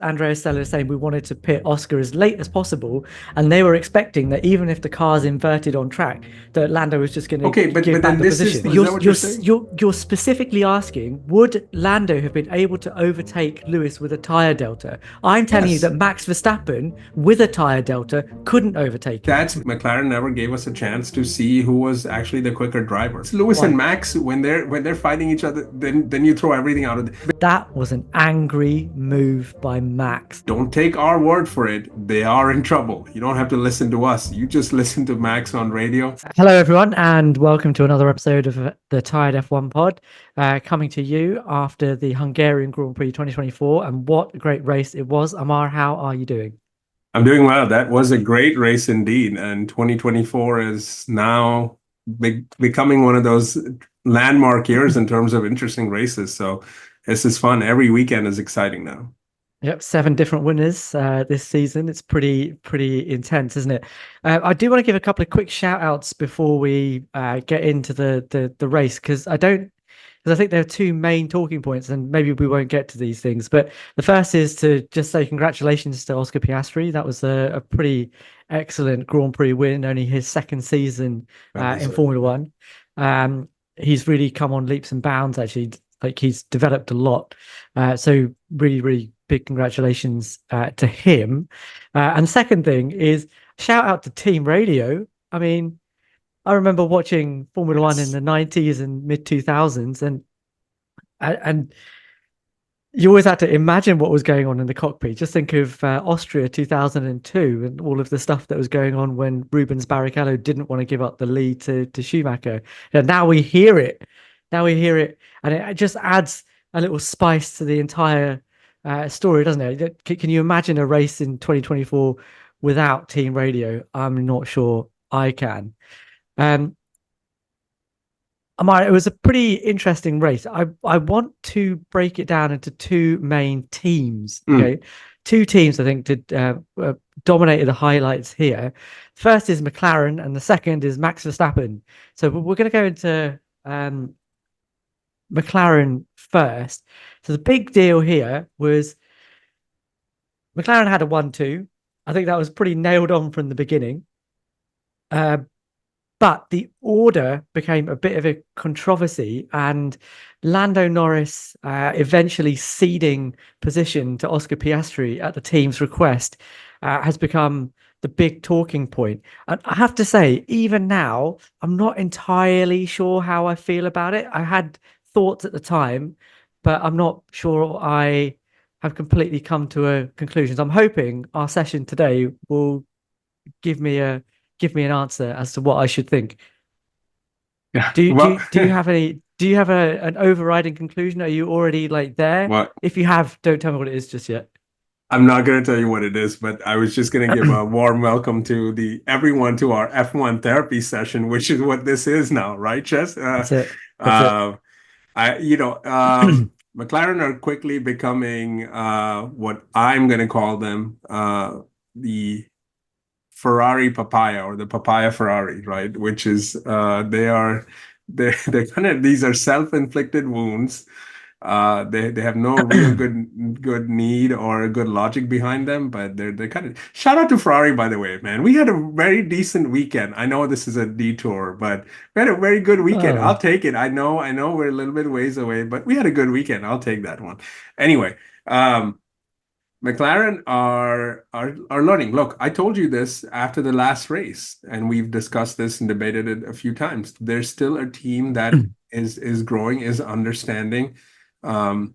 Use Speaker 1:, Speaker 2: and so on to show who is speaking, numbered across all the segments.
Speaker 1: Andrea Stella saying we wanted to pit Oscar as late as possible, and they were expecting that even if the car's inverted on track, that Lando was just going to
Speaker 2: Okay,
Speaker 1: give
Speaker 2: but
Speaker 1: back
Speaker 2: then
Speaker 1: the
Speaker 2: this
Speaker 1: position.
Speaker 2: is that what you're saying?
Speaker 1: You're specifically asking, would Lando have been able to overtake Lewis with a tire delta? I'm telling you that
Speaker 2: Yes.
Speaker 1: Max Verstappen with a tire delta couldn't overtake him.
Speaker 2: That's McLaren never gave us a chance to see who was actually the quicker driver. It's Lewis and
Speaker 1: Why?
Speaker 2: Max when they're fighting each other, then you throw everything out of the,
Speaker 1: That was an angry move by Max.
Speaker 2: don't take our word for it. They are in trouble. You don't have to listen to us. You just listen to Max on radio.
Speaker 1: Hello, everyone, and welcome to another episode of the Tired F1 Pod, coming to you after the Hungarian Grand Prix 2024. And what a great race it was. Ammar, how are you doing?
Speaker 2: I'm doing well. That was a great race indeed. And 2024 is now becoming one of those landmark years in terms of interesting races. So this is fun. Every weekend is exciting now.
Speaker 1: Yep, 7 different winners this season. It's pretty intense, isn't it? I do want to give a couple of quick shout outs before we get into the race because I think there are two main talking points, and maybe we won't get to these things. But the first is to just say congratulations to Oscar Piastri. That was a pretty excellent Grand Prix win, only his second season
Speaker 2: Well
Speaker 1: in
Speaker 2: deserved.
Speaker 1: Formula One. He's really come on leaps and bounds, actually. Like he's developed a lot. So really big congratulations to him. And the second thing is shout out to Team Radio. I mean, I remember watching Formula One in
Speaker 2: Yes.
Speaker 1: the 90s and mid 2000s, and you always had to imagine what was going on in the cockpit. Just think of Austria 2002 and all of the stuff that was going on when Rubens Barrichello didn't want to give up the lead to Schumacher. And now we hear it. Now we hear it, and it just adds a little spice to the entire story, doesn't it? Can you imagine a race in 2024 without Team Radio? I'm not sure I can. Um, Amara, it was a pretty interesting race. I want to break it down into two main teams.
Speaker 2: Mm.
Speaker 1: Okay, two teams I think did dominated the highlights here. First is McLaren, and the second is Max Verstappen. So we're going to go into McLaren first. So the big deal here was McLaren had a 1-2. I think that was pretty nailed on from the beginning. But the order became a bit of a controversy, and Lando Norris eventually ceding position to Oscar Piastri at the team's request has become the big talking point. And I have to say, even now, I'm not entirely sure how I feel about it. I had thoughts at the time, but I'm not sure I have completely come to a conclusion. So I'm hoping our session today will give me an answer as to what I should think.
Speaker 2: Yeah.
Speaker 1: Do you do
Speaker 2: Well,
Speaker 1: you, do you have any do you have an overriding conclusion? Are you already like there?
Speaker 2: well,
Speaker 1: If you have, don't tell me what it is just yet.
Speaker 2: I'm not going to tell you what it is, but I was just going to give a warm welcome to the everyone to our F1 therapy session, which is what this is now, right, Chess?
Speaker 1: That's it. That's it.
Speaker 2: Uh, McLaren are quickly becoming what I'm going to call them the Ferrari papaya or the papaya Ferrari, right? Which is they're kind of these are self-inflicted wounds. They have no real good need or good logic behind them, but they're kind of shout out to Ferrari, by the way, man. We had a very decent weekend. I know this is a detour, but we had a very good weekend. I'll
Speaker 1: Oh,
Speaker 2: take it. I know we're a little bit ways away, but we had a good weekend. I'll take that one. Anyway, McLaren are learning. Look, I told you this after the last race, and we've discussed this and debated it a few times. There's still a team that is growing, is understanding, um,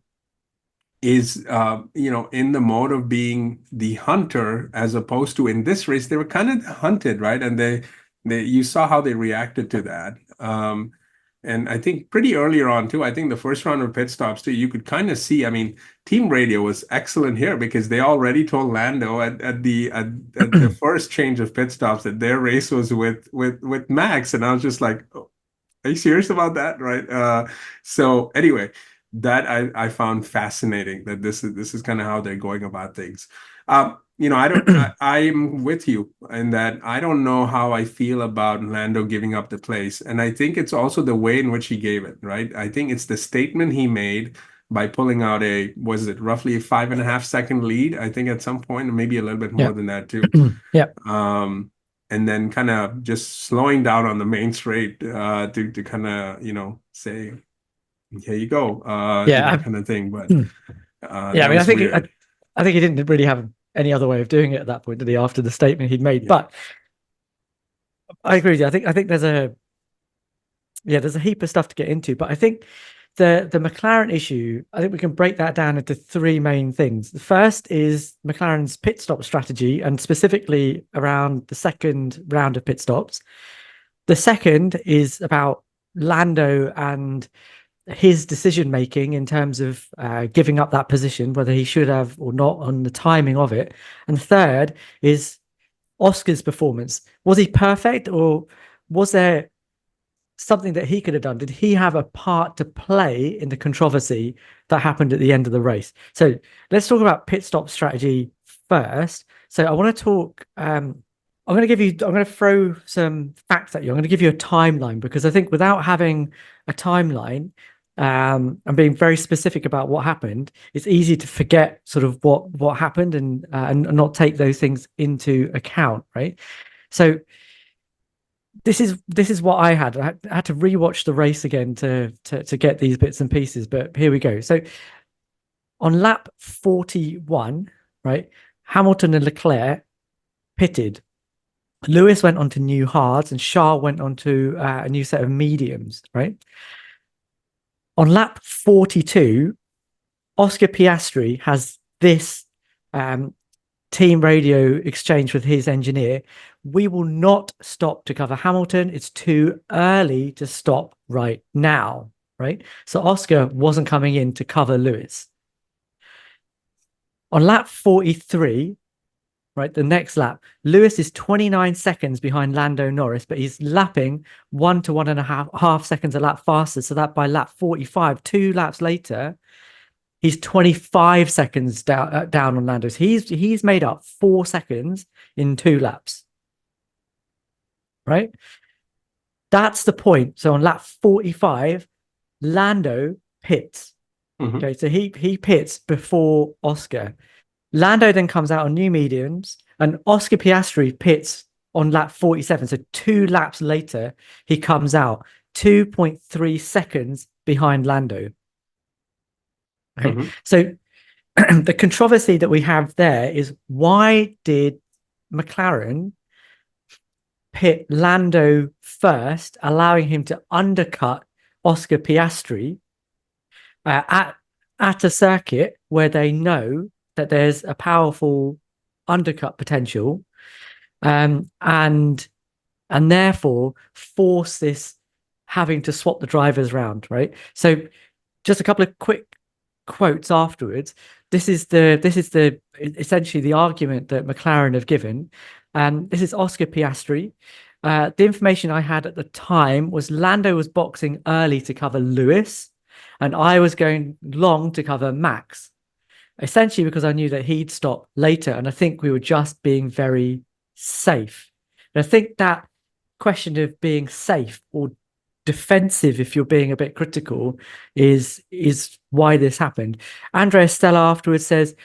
Speaker 2: is in the mode of being the hunter as opposed to in this race they were kind of hunted, right? And they you saw how they reacted to that. And I think pretty earlier on too, I think the first round of pit stops too, you could kind of see, I mean, team radio was excellent here because they already told Lando at the first change of pit stops that their race was with Max. And I was just like, oh, are you serious about that? Right. So anyway, that I found fascinating that this is kind of how they're going about things. I'm with you in that I don't know how I feel about Lando giving up the place. And I think it's also the way in which he gave it, right? I think it's the statement he made. by pulling out was it roughly a 5.5 second lead, I think at some point, and maybe a little bit
Speaker 1: Yeah.
Speaker 2: more than that too.
Speaker 1: Yeah.
Speaker 2: And then kind of just slowing down on the main straight to kind of, say, here you go,
Speaker 1: Yeah.
Speaker 2: kind of thing. But
Speaker 1: Yeah. I
Speaker 2: that
Speaker 1: mean,
Speaker 2: was weird.
Speaker 1: I think he didn't really have any other way of doing it at that point, did he, after the statement he'd made?
Speaker 2: Yeah.
Speaker 1: But I agree with you. I think there's a heap of stuff to get into, but I think the McLaren issue, I think we can break that down into three main things. The first is McLaren's pit stop strategy, and specifically around the second round of pit stops. The second is about Lando and his decision making in terms of giving up that position, whether he should have or not, on the timing of it. And third is Oscar's performance. Was he perfect, or was there something that he could have done? Did he have a part to play in the controversy that happened at the end of the race? So let's talk about pit stop strategy first. So I want to talk. I'm going to throw some facts at you. I'm going to give you a timeline, because I think without having a timeline and being very specific about what happened, it's easy to forget sort of what happened and not take those things into account, right? So this is what I had. I had to rewatch the race again to get these bits and pieces. But here we go. So on lap 41, right, Hamilton and Leclerc pitted. Lewis went on to new hards, and Charles went on to a new set of mediums, right? On lap 42, Oscar Piastri has this team radio exchange with his engineer. We will not stop to cover Hamilton. It's too early to stop right now, right? So Oscar wasn't coming in to cover Lewis. On lap 43, right, the next lap, Lewis is 29 seconds behind Lando Norris, but he's lapping 1 to 1.5 seconds a lap faster. So that by lap 45, 2 laps later, he's 25 seconds down on Lando. So he's made up 4 seconds in 2 laps. Right? That's the point. So on lap 45, Lando pits.
Speaker 2: Mm-hmm.
Speaker 1: Okay, so he pits before Oscar. Lando then comes out on new mediums, and Oscar Piastri pits on lap 47. So 2 laps later, he comes out 2.3 seconds behind Lando. Okay,
Speaker 2: Mm-hmm.
Speaker 1: so the controversy that we have there is, why did McLaren pit Lando first, allowing him to undercut Oscar Piastri at a circuit where they know that there's a powerful undercut potential, and therefore force this having to swap the drivers around, right? So just a couple of quick quotes afterwards. This is essentially the argument that McLaren have given. This is Oscar Piastri. The information I had at the time was Lando was boxing early to cover Lewis, and I was going long to cover Max, essentially because I knew that he'd stop later, and I think we were just being very safe. And I think that question of being safe or defensive, if you're being a bit critical, is why this happened. Andrea Stella afterwards says,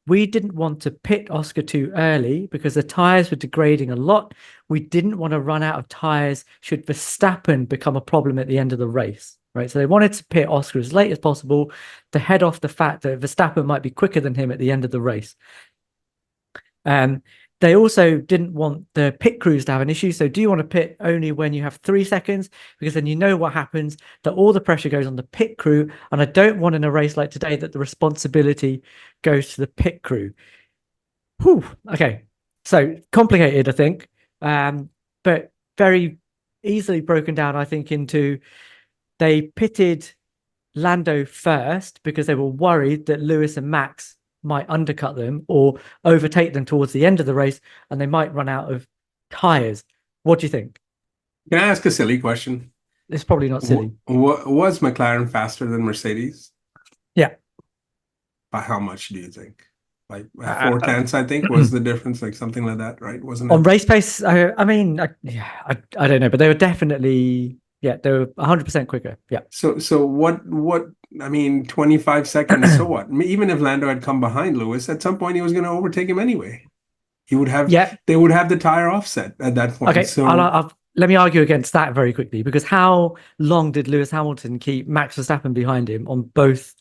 Speaker 1: we didn't want to pit Oscar too early because the tires were degrading a lot. We didn't want to run out of tires should Verstappen become a problem at the end of the race, right? So they wanted to pit Oscar as late as possible to head off the fact that Verstappen might be quicker than him at the end of the race. They also didn't want the pit crews to have an issue. So do you want to pit only when you have 3 seconds? Because then you know what happens, that all the pressure goes on the pit crew. And I don't want in a race like today that the responsibility goes to the pit crew. Whew. Okay. So complicated, I think, but very easily broken down, I think, into they pitted Lando first because they were worried that Lewis and Max might undercut them or overtake them towards the end of the race, and they might run out of tires. What do you think?
Speaker 2: Can I ask a silly question?
Speaker 1: It's probably not silly.
Speaker 2: Was McLaren faster than Mercedes?
Speaker 1: Yeah.
Speaker 2: By how much do you think? Like 4/10, I think, was the difference, like something like that, right? Wasn't it?
Speaker 1: On race pace, I mean, I don't know, but they were definitely, they were 100% quicker. Yeah.
Speaker 2: So what I mean, 25 seconds, so what? I mean, even if Lando had come behind Lewis, at some point he was going to overtake him anyway.
Speaker 1: Yeah.
Speaker 2: They would have the tire offset at that point.
Speaker 1: Okay.
Speaker 2: So,
Speaker 1: Let me argue against that very quickly, because how long did Lewis Hamilton keep Max Verstappen behind him on both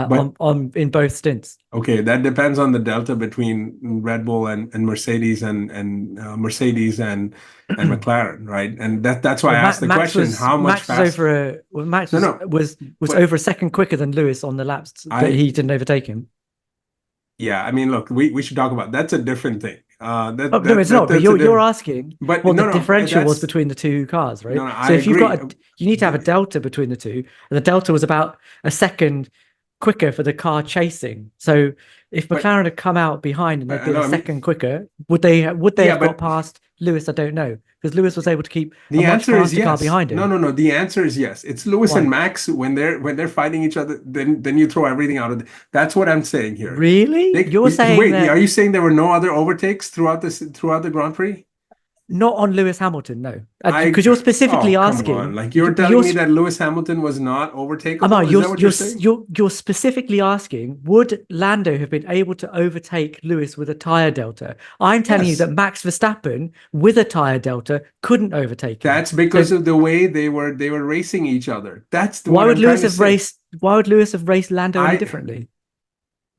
Speaker 2: but
Speaker 1: on in both stints?
Speaker 2: okay, that depends on the delta between Red Bull and Mercedes Mercedes and McLaren, right? And that's why
Speaker 1: Well,
Speaker 2: I asked the question, how much
Speaker 1: Max was
Speaker 2: fast?
Speaker 1: over a well, Max
Speaker 2: No, no,
Speaker 1: was
Speaker 2: but
Speaker 1: over a second quicker than Lewis on the laps that
Speaker 2: I
Speaker 1: he didn't overtake him.
Speaker 2: yeah, I mean, look, we should talk about that's a different thing.
Speaker 1: Oh no, it's not. But
Speaker 2: That's a
Speaker 1: you're
Speaker 2: different.
Speaker 1: asking
Speaker 2: But
Speaker 1: what the
Speaker 2: no, no,
Speaker 1: differential was
Speaker 2: that's
Speaker 1: between the two cars, right?
Speaker 2: no, no. I
Speaker 1: So if you've
Speaker 2: agree.
Speaker 1: got you need to have a delta between the two, and the delta was about a second quicker for the car chasing. So if
Speaker 2: But
Speaker 1: McLaren had come out behind and they'd been
Speaker 2: no,
Speaker 1: a
Speaker 2: I mean,
Speaker 1: second quicker, would they
Speaker 2: yeah,
Speaker 1: have got
Speaker 2: but
Speaker 1: past Lewis? I don't know, because Lewis was able to keep a
Speaker 2: the
Speaker 1: much
Speaker 2: answer is
Speaker 1: faster car
Speaker 2: yes.
Speaker 1: behind
Speaker 2: No,
Speaker 1: him.
Speaker 2: no, no. The answer is yes. It's Lewis and
Speaker 1: Why?
Speaker 2: Max when they're fighting each other. Then you throw everything out of it. That's what I'm saying here.
Speaker 1: Really? You're saying
Speaker 2: Wait. Are
Speaker 1: that
Speaker 2: you saying there were no other overtakes throughout the Grand Prix?
Speaker 1: not on Lewis Hamilton? No,
Speaker 2: I
Speaker 1: because you're specifically
Speaker 2: oh come on!
Speaker 1: asking.
Speaker 2: Like you're telling
Speaker 1: You're
Speaker 2: me that Lewis Hamilton was not overtakeable?
Speaker 1: Amar,
Speaker 2: Is that what you're saying?
Speaker 1: you're specifically asking, would Lando have been able to overtake Lewis with a tire delta? I'm telling you that
Speaker 2: Yes.
Speaker 1: Max Verstappen with a tire delta couldn't overtake him.
Speaker 2: That's because
Speaker 1: So
Speaker 2: of the way they were racing each other. What I'm trying to say.
Speaker 1: Why would Lewis have raced Lando any
Speaker 2: I
Speaker 1: differently?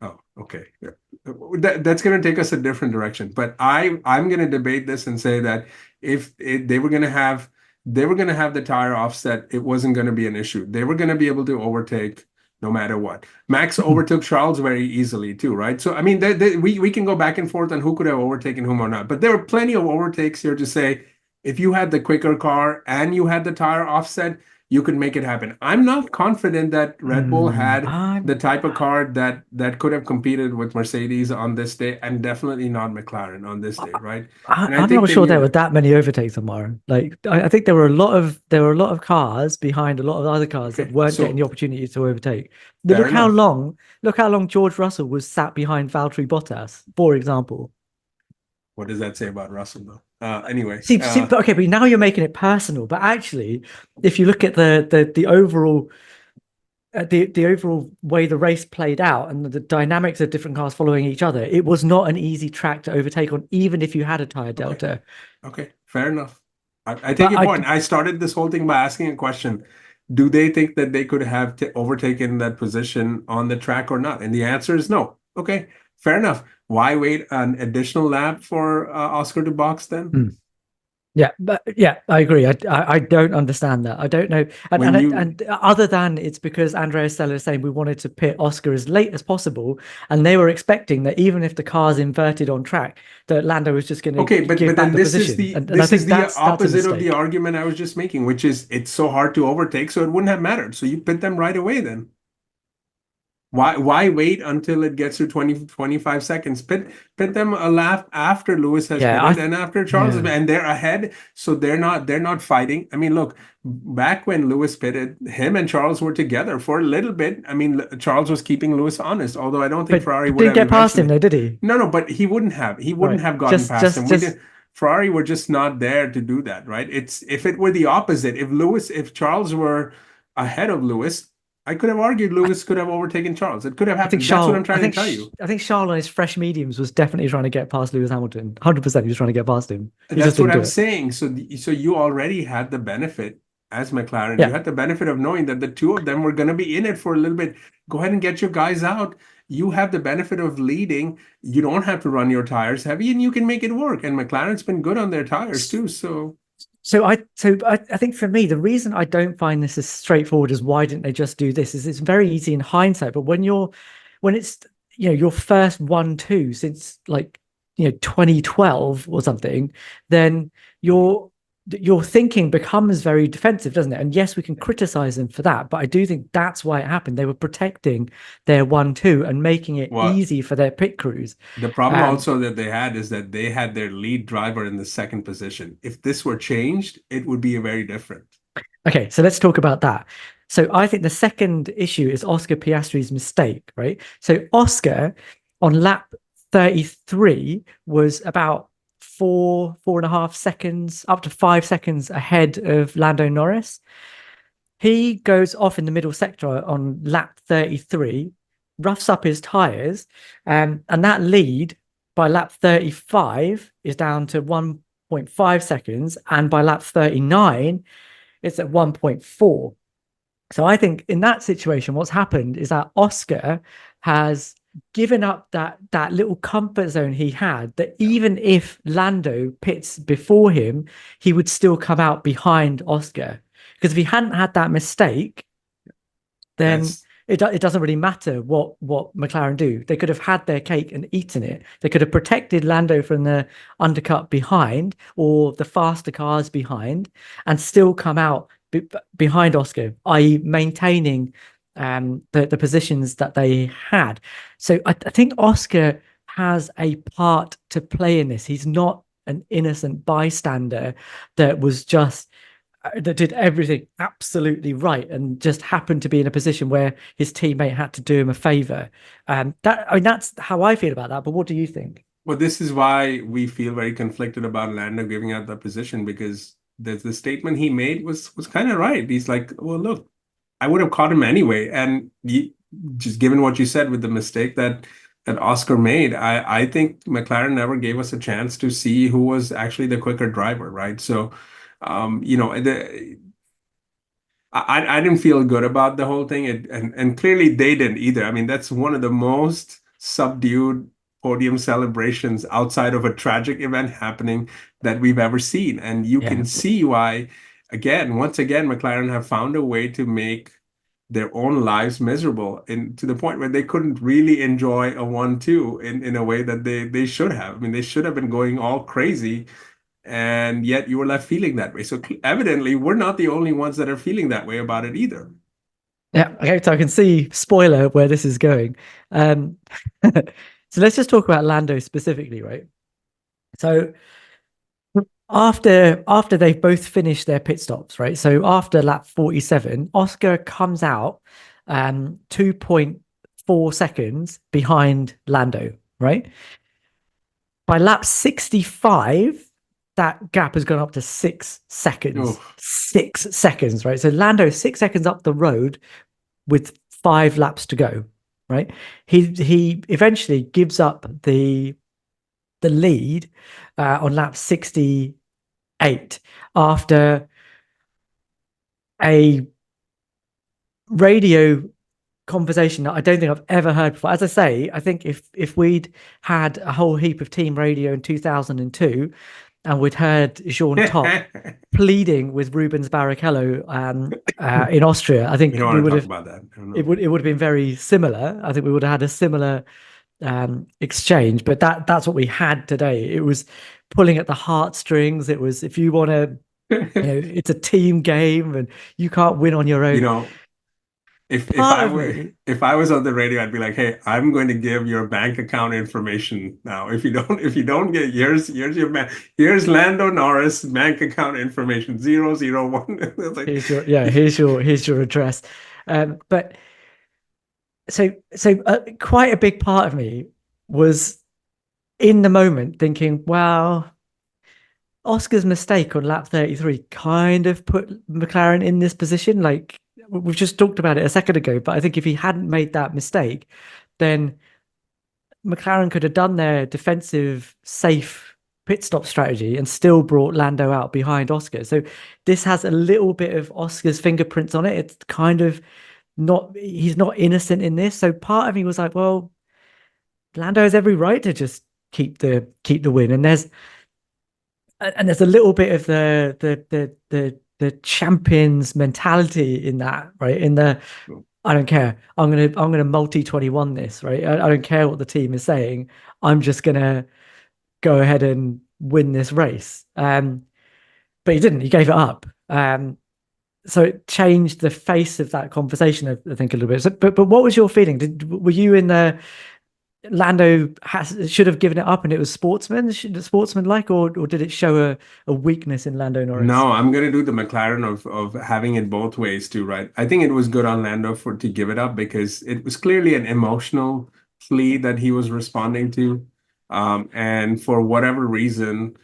Speaker 2: oh okay. Yeah. That's going to take us a different direction. But I'm going to debate this and say that they were going to have the tire offset, it wasn't going to be an issue. They were going to be able to overtake no matter what. Max overtook Charles very easily too, right? So I mean, we can go back and forth on who could have overtaken whom or not. But there were plenty of overtakes here to say if you had the quicker car and you had the tire offset, you could make it happen. I'm not confident that Red Bull had the
Speaker 1: I'm
Speaker 2: type of car that could have competed with Mercedes on this day, and definitely not McLaren on this day, right? And I
Speaker 1: I'm
Speaker 2: think
Speaker 1: not
Speaker 2: they
Speaker 1: sure
Speaker 2: knew
Speaker 1: there were
Speaker 2: that.
Speaker 1: that many overtakes tomorrow. Like I think there were a lot of cars behind a lot of other cars that
Speaker 2: Okay,
Speaker 1: weren't getting
Speaker 2: so
Speaker 1: the opportunity to overtake.
Speaker 2: fair enough.
Speaker 1: Look how long George Russell was sat behind Valtteri Bottas, for example.
Speaker 2: What does that say about Russell, though? Anyway,
Speaker 1: But okay, but now you're making it personal. But actually, if you look at the overall the overall way the race played out and the dynamics of different cars following each other, it was not an easy track to overtake on, even if you had a tire
Speaker 2: okay,
Speaker 1: delta.
Speaker 2: okay, fair enough. I take
Speaker 1: But
Speaker 2: your
Speaker 1: I
Speaker 2: point. I started this whole thing by asking a question. Do they think that they could have overtaken that position on the track or not? And the answer is no. Okay, fair enough. Why wait an additional lap for Oscar to box then?
Speaker 1: Hmm. Yeah, but yeah, I agree. I don't understand that. I don't know,
Speaker 2: When you
Speaker 1: and other than it's because Andrea Stella is saying we wanted to pit Oscar as late as possible, and they were expecting that even if the car's inverted on track, that Lando was just going to
Speaker 2: okay,
Speaker 1: give
Speaker 2: but
Speaker 1: back
Speaker 2: then
Speaker 1: the position, and I
Speaker 2: this is
Speaker 1: think
Speaker 2: the
Speaker 1: that's a
Speaker 2: opposite of the
Speaker 1: mistake.
Speaker 2: argument I was just making, which is it's so hard to overtake, so it wouldn't have mattered. So you pit them right away then. Why wait until it gets to 25 seconds? Pit them a lap after Lewis has
Speaker 1: Yeah,
Speaker 2: pitted and after Charles has,
Speaker 1: yeah.
Speaker 2: and they're ahead, so they're not fighting. I mean, look, back when Lewis pitted, him and Charles were together for a little bit. I mean, Charles was keeping Lewis honest, although I don't think
Speaker 1: But
Speaker 2: Ferrari would
Speaker 1: didn't
Speaker 2: have
Speaker 1: get past him
Speaker 2: eventually.
Speaker 1: though, did he?
Speaker 2: No, no, but he wouldn't
Speaker 1: Right.
Speaker 2: have gotten past him. We
Speaker 1: Just
Speaker 2: did. Ferrari were just not there to do that, right? It's if it were the opposite, if Charles were ahead of Lewis, I could have argued Lewis could have overtaken Charles. It could have happened. That's what I'm trying to tell you.
Speaker 1: I think Charles on his fresh mediums was definitely trying to get past Lewis Hamilton. 100% he was trying to get past him. He just
Speaker 2: That's what
Speaker 1: didn't do
Speaker 2: I'm
Speaker 1: it.
Speaker 2: saying. So you already had the benefit as McLaren. You
Speaker 1: Yeah.
Speaker 2: had the benefit of knowing that the two of them were going to be in it for a little bit. Go ahead and get your guys out. You have the benefit of leading. You don't have to run your tires heavy, and you can make it work. And McLaren's been good on their tires too.
Speaker 1: I think for me, the reason I don't find this as straightforward as why didn't they just do this is it's very easy in hindsight. But when it's your first 1-2 since like 2012 or something, then your thinking becomes very defensive, doesn't it? And yes, we can criticize them for that, but I do think that's why it happened. They were protecting their 1-2 and making it
Speaker 2: Well,
Speaker 1: easy for their pit crews.
Speaker 2: the problem
Speaker 1: Um,
Speaker 2: also that they had is that they had their lead driver in the second position. If this were changed, it would be very different.
Speaker 1: Okay, so let's talk about that. So I think the second issue is Oscar Piastri's mistake, right? So Oscar on lap 33 was about 4.5 seconds, up to 5 seconds ahead of Lando Norris. he goes off in the middle sector on lap 33, roughs up his tires, and that lead by lap 35 is down to 1.5 seconds, and by lap 39, it's at 1.4. So I think in that situation, what's happened is that Oscar has given up that little comfort zone he had, that even if Lando pits before him, he would still come out behind Oscar. Because if he hadn't had that mistake, then
Speaker 2: That's
Speaker 1: it doesn't really matter what McLaren do. They could have had their cake and eaten it. They could have protected Lando from the undercut behind or the faster cars behind and still come out behind Oscar, i.e. maintaining the positions that they had. So I think Oscar has a part to play in this. He's not an innocent bystander that was just that did everything absolutely right and just happened to be in a position where his teammate had to do him a favor. That's how I feel about that. But what do you think?
Speaker 2: Well, this is why we feel very conflicted about Lando giving up the position, because the statement he made was kind of right. He's like, well, look, I would have caught him anyway. And just given what you said with the mistake that Oscar made, I think McLaren never gave us a chance to see who was actually the quicker driver, right? So, I didn't feel good about the whole thing, and clearly they didn't either. I mean, that's one of the most subdued podium celebrations outside of a tragic event happening that we've ever seen. And you can
Speaker 1: Yeah.
Speaker 2: see why, once again, McLaren have found a way to make their own lives miserable, and to the point where they couldn't really enjoy a 1-2 in a way that they should have. I mean, they should have been going all crazy, and yet you were left feeling that way. So evidently, we're not the only ones that are feeling that way about it either.
Speaker 1: Yeah. Okay. So I can see, spoiler, where this is going. Um, so let's just talk about Lando specifically, right? So after they've both finished their pit stops, right? So after lap 47, Oscar comes out 2.4 seconds behind Lando, right? By lap 65, that gap has gone up to 6 seconds.
Speaker 2: Oh,
Speaker 1: 6 seconds, right? So Lando is 6 seconds up the road with 5 laps to go, right? He eventually gives up the lead on lap 68 after a radio conversation that I don't think I've ever heard before. As I say, I think if we'd had a whole heap of team radio in 2002 and we'd heard Jean Todt pleading with Rubens Barrichello in Austria, I
Speaker 2: we
Speaker 1: think
Speaker 2: don't
Speaker 1: we
Speaker 2: want to
Speaker 1: would
Speaker 2: talk
Speaker 1: have
Speaker 2: about that. I don't
Speaker 1: it
Speaker 2: know.
Speaker 1: would have been very similar. I think we would have had a similar exchange, but that's what we had today. It was pulling at the heartstrings. It was, if you want to, it's a team game and you can't win on your
Speaker 2: You
Speaker 1: own.
Speaker 2: know, if
Speaker 1: Part
Speaker 2: I
Speaker 1: of
Speaker 2: were
Speaker 1: me,
Speaker 2: if I was on the radio, I'd be like, "Hey, I'm going to give your bank account information now. If you don't get here's your bank, here's Lando Norris bank account information 001." It's like,
Speaker 1: here's your address. But so quite a big part of me was in the moment thinking, well, Oscar's mistake on lap 33 kind of put McLaren in this position. Like we've just talked about it a second ago, but I think if he hadn't made that mistake, then McLaren could have done their defensive, safe pit stop strategy and still brought Lando out behind Oscar. So this has a little bit of Oscar's fingerprints on it. It's kind of not, he's not innocent in this. So part of me was like, well, Lando has every right to just keep the win. And there's a little bit of the champions mentality in that, right? In the I don't care. I'm gonna multi 21 this, right? I don't care what the team is saying. I'm just gonna go ahead and win this race. But he didn't. He gave it up. So it changed the face of that conversation, I think, a little bit. So, but what was your feeling? Were you in the Lando should have given it up and it was sportsman like, or did it show a weakness in Lando Norris?
Speaker 2: no, I'm gonna do the McLaren of having it both ways too, right? I think it was good on Lando for to give it up, because it was clearly an emotional plea that he was responding to. And for whatever reason,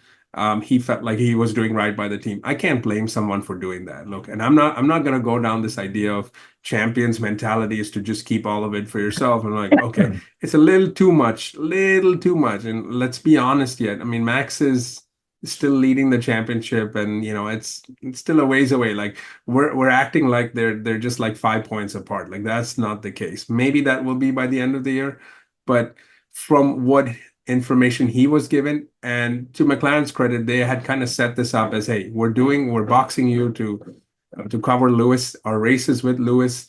Speaker 2: he felt like he was doing right by the team. I can't blame someone for doing that. Look, and I'm not going to go down this idea of champions mentality is to just keep all of it for yourself. And like, okay, it's a little too much. And let's be honest yet. I mean, Max is still leading the championship, and it's still a ways away. Like we're acting like they're just like 5 points apart. Like that's not the case. Maybe that will be by the end of the year, but from what information he was given, and to McLaren's credit, they had kind of set this up as, hey, we're boxing you to cover Lewis, our races with Lewis.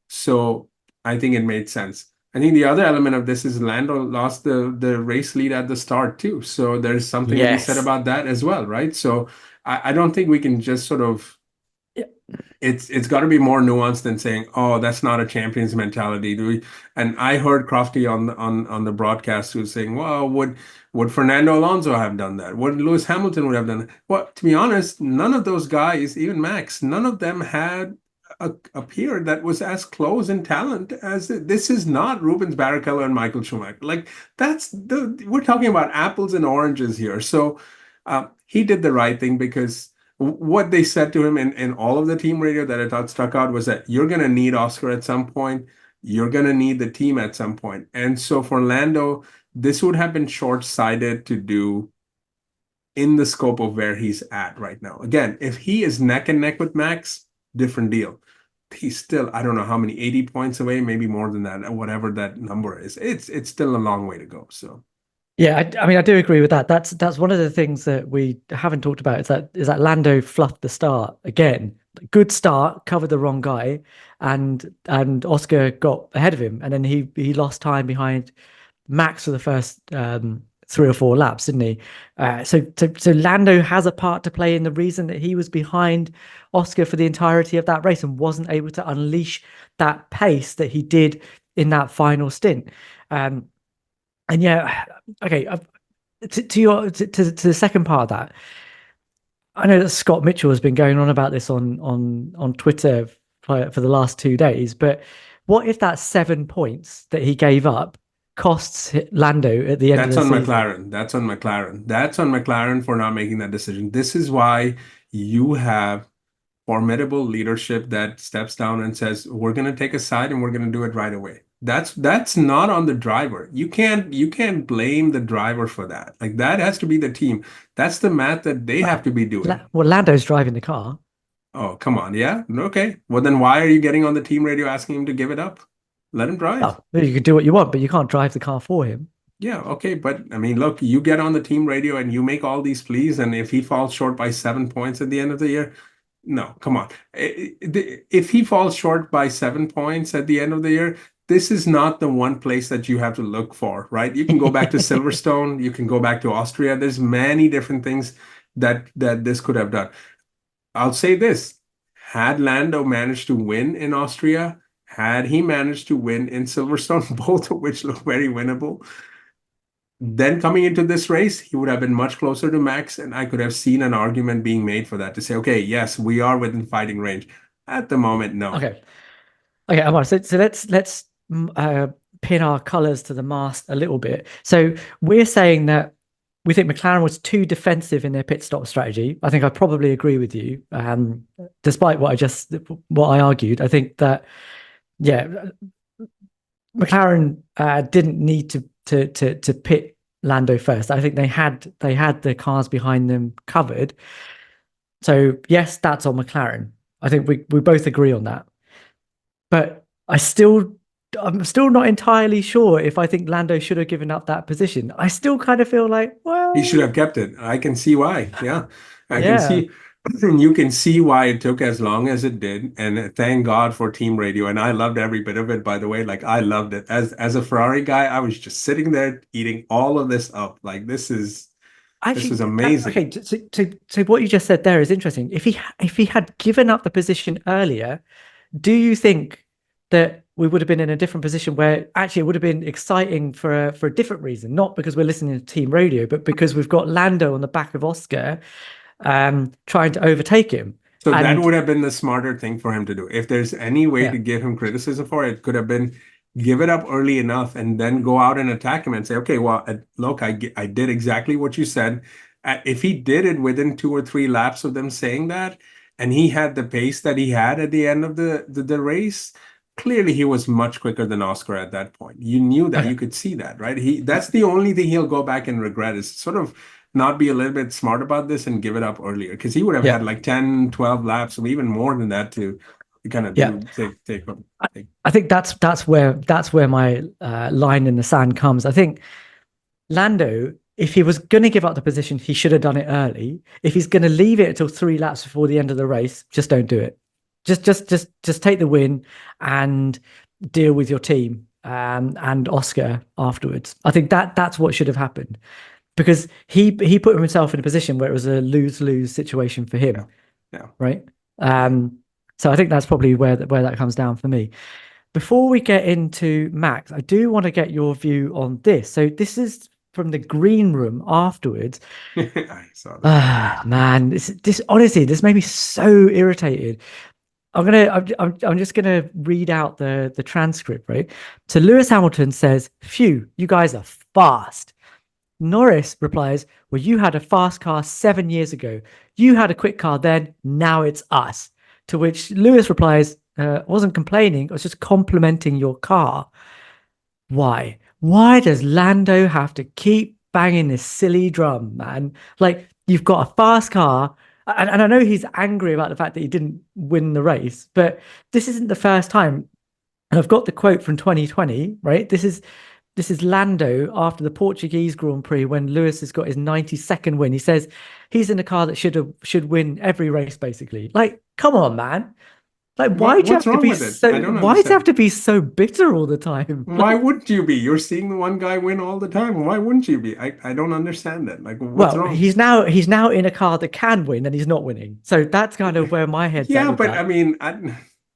Speaker 2: So I think it made sense. I think the other element of this is Lando lost the race lead at the start too. So there's something to be said
Speaker 1: Yes.
Speaker 2: about that as well, right? So I don't think we can just sort of
Speaker 1: Yeah.
Speaker 2: it's got to be more nuanced than saying, "Oh, that's not a champions mentality." Do we? And I heard Crofty on the broadcast who was saying, "Well, would Fernando Alonso have done that? Would Lewis Hamilton would have done that?" Well, to be honest, none of those guys, even Max, none of them had a peer that was as close in talent as this is not Rubens Barrichello and Michael Schumacher. Like we're talking about apples and oranges here. So he did the right thing because what they said to him in all of the team radio that I thought stuck out was that you're going to need Oscar at some point. You're going to need the team at some point. And so for Lando, this would have been short-sighted to do in the scope of where he's at right now. Again, if he is neck and neck with Max, different deal. He's still, I don't know how many, 80 points away, maybe more than that, whatever that number is. It's still a long way to go. So
Speaker 1: Yeah, I mean, I do agree with that. That's one of the things that we haven't talked about is that Lando fluffed the start again. Good start, covered the wrong guy, and Oscar got ahead of him, and then he lost time behind Max for the first 3 or 4 laps, didn't he? So Lando has a part to play in the reason that he was behind Oscar for the entirety of that race and wasn't able to unleash that pace that he did in that final stint. And yeah, okay. To the second part of that, I know that Scott Mitchell has been going on about this on Twitter for the last 2 days. But what if that 7 points that he gave up costs Lando at the end of
Speaker 2: that's
Speaker 1: the
Speaker 2: on
Speaker 1: season?
Speaker 2: McLaren. That's on McLaren. That's on McLaren for not making that decision. This is why you have formidable leadership that steps down and says, "We're going to take a side and we're going to do it right away." That's not on the driver. You can't blame the driver for that. Like that has to be the team. That's the math that they have
Speaker 1: Well,
Speaker 2: to be doing.
Speaker 1: Well, Lando's driving the car.
Speaker 2: Oh, come on. Yeah. Okay. Well, then why are you getting on the team radio asking him to give it up? Let him drive.
Speaker 1: Oh, you can do what you want, but you can't drive the car for him.
Speaker 2: Yeah, okay, but I mean, look, you get on the team radio and you make all these pleas, and if he falls short by 7 points at the end of the year, no, come on. If he falls short by 7 points at the end of the year, this is not the one place that you have to look for, right? You can go back to Silverstone, you can go back to Austria. There's many different things that this could have done. I'll say this, had Lando managed to win in Austria, had he managed to win in Silverstone, both of which look very winnable, then coming into this race, he would have been much closer to Max, and I could have seen an argument being made for that to say, okay, yes, we are within fighting range. At the moment, no.
Speaker 1: Okay. Okay, Ammar, so let's pin our colours to the mast a little bit. So we're saying that we think McLaren was too defensive in their pit stop strategy. I think I probably agree with you. Despite what I argued, I think that yeah, McLaren didn't need to pit Lando first. I think they had the cars behind them covered. So yes, that's on McLaren. I think we both agree on that. But I'm still not entirely sure if I think Lando should have given up that position. I still kind of feel like,
Speaker 2: He should
Speaker 1: well,
Speaker 2: have kept it. I can see why. Yeah. I can
Speaker 1: yeah.
Speaker 2: see you can see why it took as long as it did. And thank God for team radio. And I loved every bit of it, by the way. Like I loved it. As a Ferrari guy, I was just sitting there eating all of this up. Like this is
Speaker 1: Actually,
Speaker 2: amazing.
Speaker 1: okay. So what you just said there is interesting. If he had given up the position earlier, do you think that we would have been in a different position where actually it would have been exciting for a different reason, not because we're listening to team radio, but because we've got Lando on the back of Oscar, trying to overtake him.
Speaker 2: So that
Speaker 1: And
Speaker 2: would have been the smarter thing for him to do. If there's any way
Speaker 1: yeah,
Speaker 2: to give him criticism for it, it could have been give it up early enough and then go out and attack him and say, okay, well, look, I did exactly what you said. if he did it within 2 or 3 laps of them saying that, and he had the pace that he had at the end of the race, clearly he was much quicker than Oscar at that point. You knew that,
Speaker 1: Okay.
Speaker 2: you could see that, right? That's the only thing he'll go back and regret, is sort of not be a little bit smart about this and give it up earlier, because he would have
Speaker 1: Yeah.
Speaker 2: had like 10, 12 laps or even more than that to kind of
Speaker 1: Yeah.
Speaker 2: take.
Speaker 1: I think that's where my line in the sand comes. I think Lando, if he was going to give up the position, he should have done it early. If he's going to leave it until 3 laps before the end of the race, just don't do it. Just take the win and deal with your team and Oscar afterwards. I think that's what should have happened, because he put himself in a position where it was a lose-lose situation for him.
Speaker 2: Yeah.
Speaker 1: Right. So I think that's probably where that comes down for me. Before we get into Max, I do want to get your view on this. So this is from the green room afterwards.
Speaker 2: I saw that.
Speaker 1: Ah, man, this honestly, this made me so irritated. I'm just gonna read out the transcript, right? So Lewis Hamilton says, "Phew, you guys are fast." Norris replies, "Well, you had a fast car 7 years ago. You had a quick car then. Now it's us." To which Lewis replies, "I wasn't complaining. I was just complimenting your car." Why? Why does Lando have to keep banging this silly drum, man? Like, you've got a fast car, and I know he's angry about the fact that he didn't win the race, but this isn't the first time. And I've got the quote from 2020, right? This is Lando after the Portuguese Grand Prix when Lewis has got his 92nd win. He says he's in a car that should win every race, basically. Like, come on, man. Like, why do you
Speaker 2: What's
Speaker 1: have to
Speaker 2: wrong
Speaker 1: be
Speaker 2: with it? I
Speaker 1: so
Speaker 2: don't
Speaker 1: why do you have
Speaker 2: understand.
Speaker 1: to be so bitter all the time?
Speaker 2: Why wouldn't you be? You're seeing the one guy win all the time. Why wouldn't you be? I don't understand that. Like, what's
Speaker 1: Well,
Speaker 2: wrong?
Speaker 1: he's now in a car that can win and he's not winning. So that's kind of where my head's at
Speaker 2: Yeah,
Speaker 1: with
Speaker 2: but I
Speaker 1: that.
Speaker 2: mean,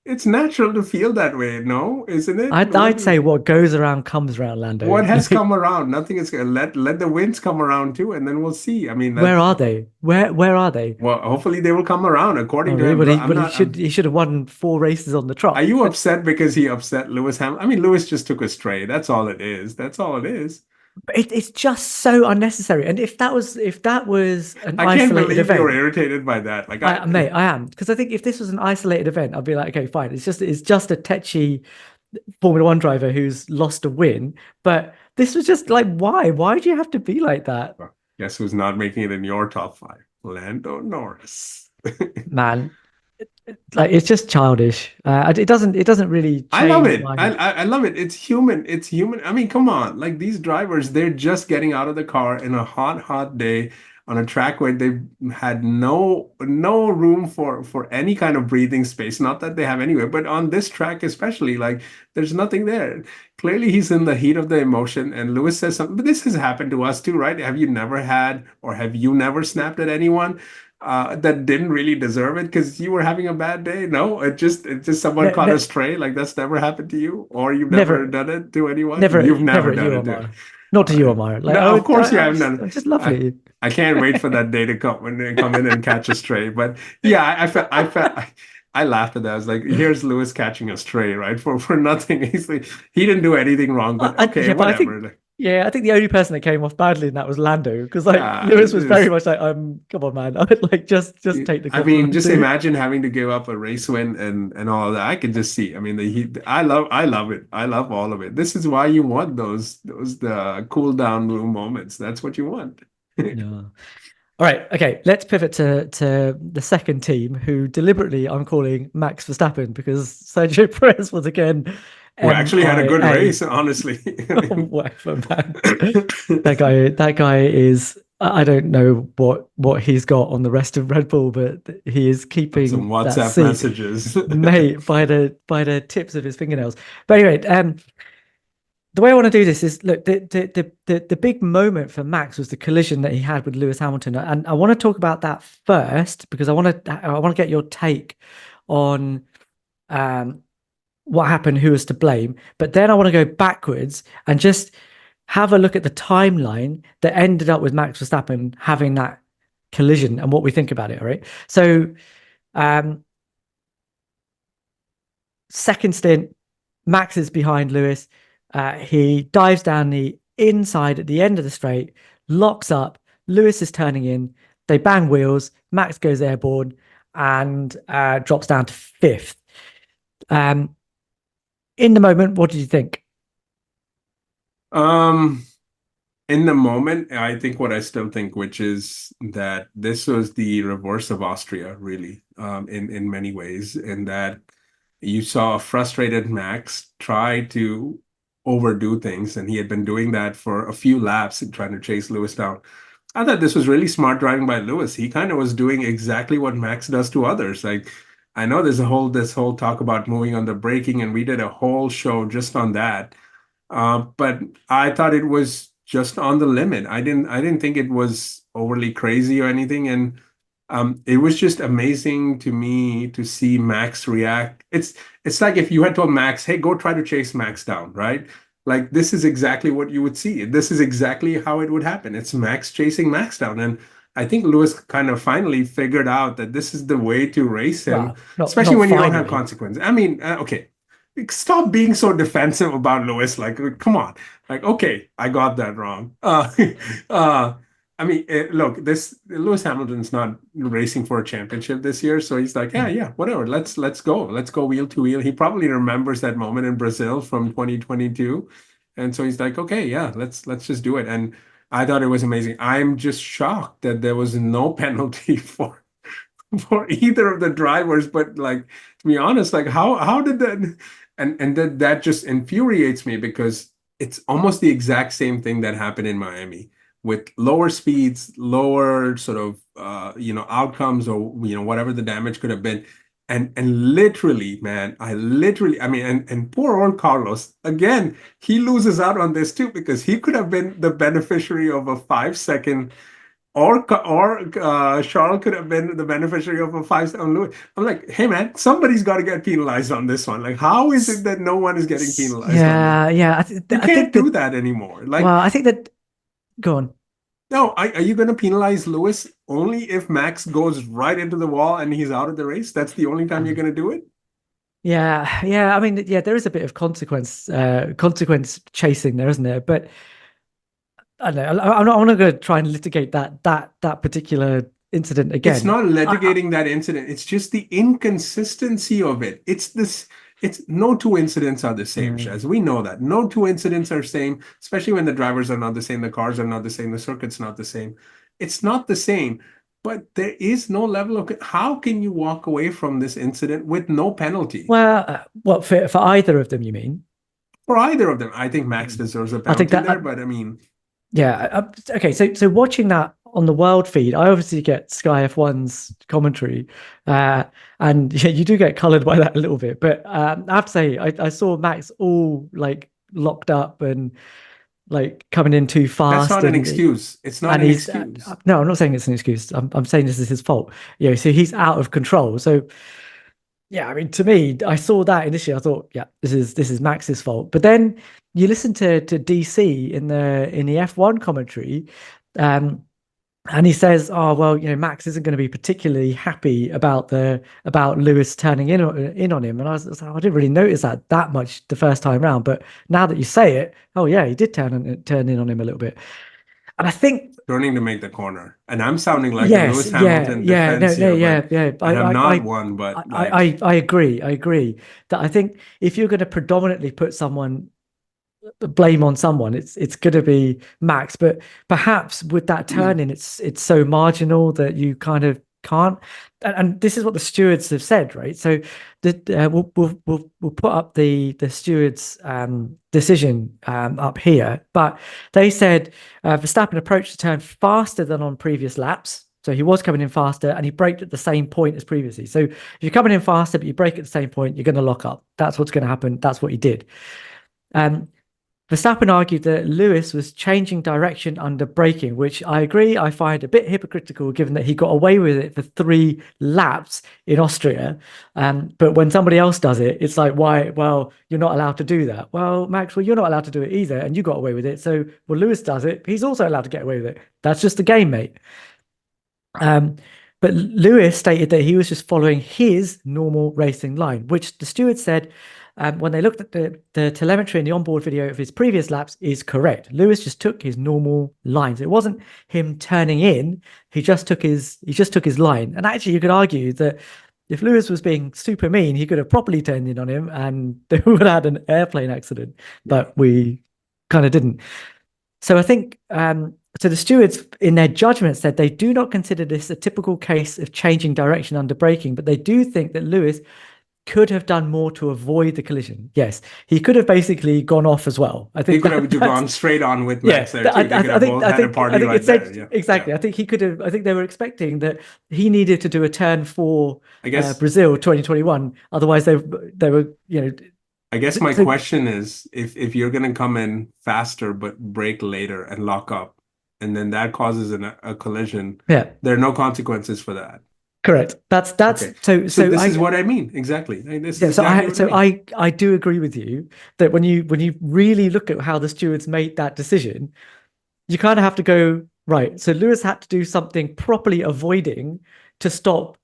Speaker 2: it's natural to feel that way, no? Isn't it?
Speaker 1: I'd say what goes around comes around, Lando.
Speaker 2: What has
Speaker 1: Like,
Speaker 2: come around? Nothing is gonna let the winds come around too, and then we'll see. I mean,
Speaker 1: where are they? Where are they?
Speaker 2: well, hopefully they will come around
Speaker 1: Oh,
Speaker 2: according to
Speaker 1: really?
Speaker 2: him.
Speaker 1: Well,
Speaker 2: But
Speaker 1: he
Speaker 2: I'm
Speaker 1: well he
Speaker 2: not.
Speaker 1: should he should have won 4 races on the
Speaker 2: Are
Speaker 1: trot.
Speaker 2: you upset because he upset Lewis Hamilton? I mean, Lewis just took a stray. That's all it is. That's all it is.
Speaker 1: But it's just so unnecessary. And if that was an
Speaker 2: I can't
Speaker 1: isolated
Speaker 2: believe you're
Speaker 1: event,
Speaker 2: irritated by that. Like
Speaker 1: mate, I am, because I think if this was an isolated event, I'd be like, okay, fine. It's just a tetchy Formula One driver who's lost a win. But this was just like, why? Why do you have to be like that,
Speaker 2: guess who's not making it in your top five? Lando Norris.
Speaker 1: man? Like, it's just childish. It doesn't really
Speaker 2: I love
Speaker 1: change
Speaker 2: it.
Speaker 1: my.
Speaker 2: I love it. It's human. It's human. I mean, come on. Like these drivers, they're just getting out of the car in a hot day on a track where they've had no room for any kind of breathing space. Not that they have anywhere, but on this track especially, like there's nothing there. Clearly, he's in the heat of the emotion. And Lewis says something, but this has happened to us too, right? Have you never had, or have you never snapped at anyone? That didn't really deserve it because you were having a bad day. No, it just someone
Speaker 1: Ne
Speaker 2: caught a
Speaker 1: ne
Speaker 2: stray. Like that's never happened to you, or you've never
Speaker 1: never,
Speaker 2: done it to anyone.
Speaker 1: never,
Speaker 2: You've
Speaker 1: never
Speaker 2: never
Speaker 1: at
Speaker 2: done
Speaker 1: you,
Speaker 2: it to.
Speaker 1: Omar. Not
Speaker 2: All
Speaker 1: to you,
Speaker 2: right.
Speaker 1: Omar. Like,
Speaker 2: No, of course you haven't done it.
Speaker 1: just
Speaker 2: I,
Speaker 1: lovely.
Speaker 2: I can't wait for that day to come when they come in and catch a stray. But yeah, I laughed at that. I was like, here's Lewis catching a stray, right? For nothing. He's like, he didn't do anything wrong, but okay,
Speaker 1: Yeah, but I think,
Speaker 2: whatever.
Speaker 1: yeah, I think the only person that came off badly in that was Lando, because like
Speaker 2: Yeah,
Speaker 1: Lewis
Speaker 2: it
Speaker 1: was very
Speaker 2: is.
Speaker 1: much like, come on, man, I would like just take the
Speaker 2: I mean,
Speaker 1: compliment
Speaker 2: just
Speaker 1: too.
Speaker 2: imagine having to give up a race win and all that. I can just see. I mean, I love it. I love all of it. This is why you want those the cool down room moments. That's what you want.
Speaker 1: Yeah. All right, okay, let's pivot to the second team, who deliberately I'm calling Max Verstappen, because Sergio Perez was again
Speaker 2: We actually had a good
Speaker 1: MIA.
Speaker 2: race, honestly.
Speaker 1: Whatever, man. That guy is. I don't know what he's got on the rest of Red Bull, but he is
Speaker 2: Some
Speaker 1: keeping that
Speaker 2: WhatsApp
Speaker 1: seat,
Speaker 2: messages.
Speaker 1: mate, by the tips of his fingernails. But anyway, the way I want to do this is, look, the big moment for Max was the collision that he had with Lewis Hamilton, and I want to talk about that first, because I want to get your take on um what happened, who was to blame. But then I want to go backwards and just have a look at the timeline that ended up with Max Verstappen having that collision and what we think about it. All right. So, um, second stint, Max is behind Lewis. He dives down the inside at the end of the straight, locks up, Lewis is turning in, they bang wheels, Max goes airborne and drops down to fifth. In the moment, what did you think?
Speaker 2: Um, in the moment, I think what I still think, which is that this was the reverse of Austria, really, in many ways, in that you saw a frustrated Max try to overdo things, and he had been doing that for a few laps and trying to chase Lewis down. I thought this was really smart driving by Lewis. He kind of was doing exactly what Max does to others. Like, I know there's a whole this whole talk about moving on the braking, and we did a whole show just on that. But I thought it was just on the limit. I didn't think it was overly crazy or anything. And it was just amazing to me to see Max react. It's like if you had told Max, "Hey, go try to chase Max down," right? Like this is exactly what you would see. This is exactly how it would happen. It's Max chasing Max down. And I think Lewis kind of finally figured out that this is the way to race him,
Speaker 1: Well, not
Speaker 2: especially
Speaker 1: not
Speaker 2: when you don't have
Speaker 1: finally.
Speaker 2: consequences. I mean, okay, stop being so defensive about Lewis. Like, come on. Like, okay, I got that wrong. Uh, I mean, look, this Lewis Hamilton's not racing for a championship this year, so he's like, yeah,
Speaker 1: Mm.
Speaker 2: yeah, whatever. Let's go wheel to wheel. He probably remembers that moment in Brazil from 2022, and so he's like, okay, yeah, let's just do it. And I thought it was amazing. I'm just shocked that there was no penalty for either of the drivers. But like to be honest, like how did that and that just infuriates me because it's almost the exact same thing that happened in Miami with lower speeds, lower sort of outcomes or whatever the damage could have been. And literally, man, I mean, and poor old Carlos, again, he loses out on this too because he could have been the beneficiary of a 5 second or Charles could have been the beneficiary of a 5 second Lewis. I'm like, hey man, somebody's got to get penalized on this one. Like, how is it that no one is getting penalized on this?
Speaker 1: Yeah.
Speaker 2: You
Speaker 1: I think
Speaker 2: can't do
Speaker 1: that.
Speaker 2: that anymore. Like,
Speaker 1: Well, I think that. Go on.
Speaker 2: no, are you going to penalize Lewis only if Max goes right into the wall and he's out of the race? That's the only time you're
Speaker 1: Mm.
Speaker 2: going to do it?
Speaker 1: Yeah. I mean, yeah, there is a bit of consequence chasing there, isn't there? But I don't know. I'm not going to try and litigate that particular incident
Speaker 2: It's
Speaker 1: again.
Speaker 2: not
Speaker 1: I,
Speaker 2: litigating that incident. It's just the inconsistency of it. It's no two incidents are the same,
Speaker 1: mm.
Speaker 2: Shez. We know that. No two incidents are same, especially when the drivers are not the same, the cars are not the same, the circuit's not the same. It's not the same, but there is no level of how can you walk away from this incident with no penalty?
Speaker 1: Well, what for either of them, you mean?
Speaker 2: For either of them. I think Max
Speaker 1: Mm.
Speaker 2: deserves a
Speaker 1: I think
Speaker 2: penalty
Speaker 1: that
Speaker 2: there, but I mean,
Speaker 1: Yeah. Okay. So watching that on the world feed, I obviously get Sky F1's commentary, uh, and yeah, you do get coloured by that a little bit. But I have to say, I saw Max all like locked up and like coming in too
Speaker 2: that's
Speaker 1: fast,
Speaker 2: not an excuse. It's not
Speaker 1: and
Speaker 2: an
Speaker 1: he's
Speaker 2: excuse.
Speaker 1: no, I'm not saying it's an excuse. I'm saying this is his fault. So he's out of control. So yeah, I mean, to me, I saw that initially. I thought, yeah, this is Max's fault. But then you listen to DC in the F1 commentary, um, and he says, "Oh well, Max isn't going to be particularly happy about Lewis turning in on him." And I was like, I didn't really notice that much the first time round, but now that you say it, oh yeah, he did turn in on him a little bit. And I think
Speaker 2: Turning to make the corner. And I'm sounding like a
Speaker 1: yes,
Speaker 2: Lewis Hamilton
Speaker 1: yeah, no,
Speaker 2: defense
Speaker 1: no,
Speaker 2: here, but
Speaker 1: yeah.
Speaker 2: I have not won. But like,
Speaker 1: I agree. I agree that I think if you're going to predominantly put someone blame on someone, it's going to be Max. But perhaps with that turn in, it's so marginal that you kind of can't. And this is what the stewards have said, right? So we'll put up the stewards' decision up here, but they said Verstappen approached the turn faster than on previous laps. So he was coming in faster and he braked at the same point as previously. So if you're coming in faster, but you brake at the same point, you're going to lock up. That's what's going to happen. That's what he did. Um, Verstappen argued that Lewis was changing direction under braking, which I agree I find a bit hypocritical given that he got away with it for 3 laps in Austria. But when somebody else does it, it's like, why? Well, you're not allowed to do that. Well, Max, well, you're not allowed to do it either, and you got away with it. So, well, Lewis does it. He's also allowed to get away with it. That's just the game, mate. Um, but Lewis stated that he was just following his normal racing line, which the steward said, when they looked at the telemetry and the onboard video of his previous laps is correct. Lewis just took his normal lines. It wasn't him turning in. He just took his line. And actually, you could argue that if Lewis was being super mean, he could have properly turned in on him and they would have had an airplane accident. But we kind of didn't. So I think so the stewards, in their judgment, said they do not consider this a typical case of changing direction under braking, but they do think that Lewis could have done more to avoid the collision. Yes, he could have basically gone off as well. I think
Speaker 2: he could have gone straight on with Max there too. They could have both had a party right there. Yeah.
Speaker 1: Exactly. I think he could have. I think they were expecting that he needed to do a turn for
Speaker 2: I guess
Speaker 1: Brazil 2021. Otherwise, they were
Speaker 2: I guess my question is if you're going to come in faster but brake later and lock up, and then that causes a collision.
Speaker 1: Yeah,
Speaker 2: there are no consequences for that.
Speaker 1: Correct. That's okay. So this
Speaker 2: is what I mean exactly.
Speaker 1: I do agree with you that when you really look at how the stewards made that decision, you kind of have to go right. So Lewis had to do something properly avoiding to stop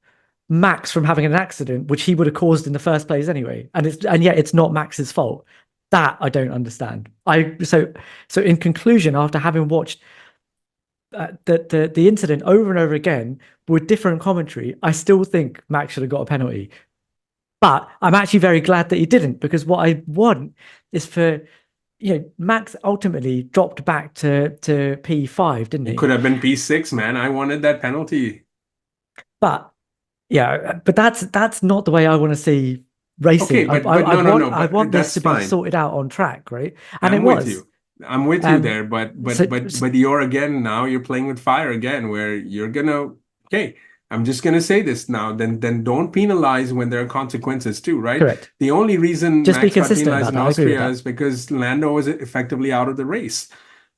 Speaker 1: Max from having an accident, which he would have caused in the first place anyway, and yet it's not Max's fault. That I don't understand. So in conclusion, after having watched the incident over and over again with different commentary, I still think Max should have got a penalty. But I'm actually very glad that he didn't, because what I want is for Max ultimately dropped back to P5, didn't he?
Speaker 2: It could have been P6, man. I wanted that penalty.
Speaker 1: But that's not the way I want to see racing.
Speaker 2: Okay,
Speaker 1: I want this to be sorted out on track, right? And
Speaker 2: I'm with you. I'm with you there, but you're again now you're playing with fire again, where you're gonna I'm just gonna say this now. Then don't penalize when there are consequences too, right?
Speaker 1: Correct.
Speaker 2: The only reason
Speaker 1: just
Speaker 2: Max
Speaker 1: be consistent
Speaker 2: got penalized in Austria is because Lando was effectively out of the race.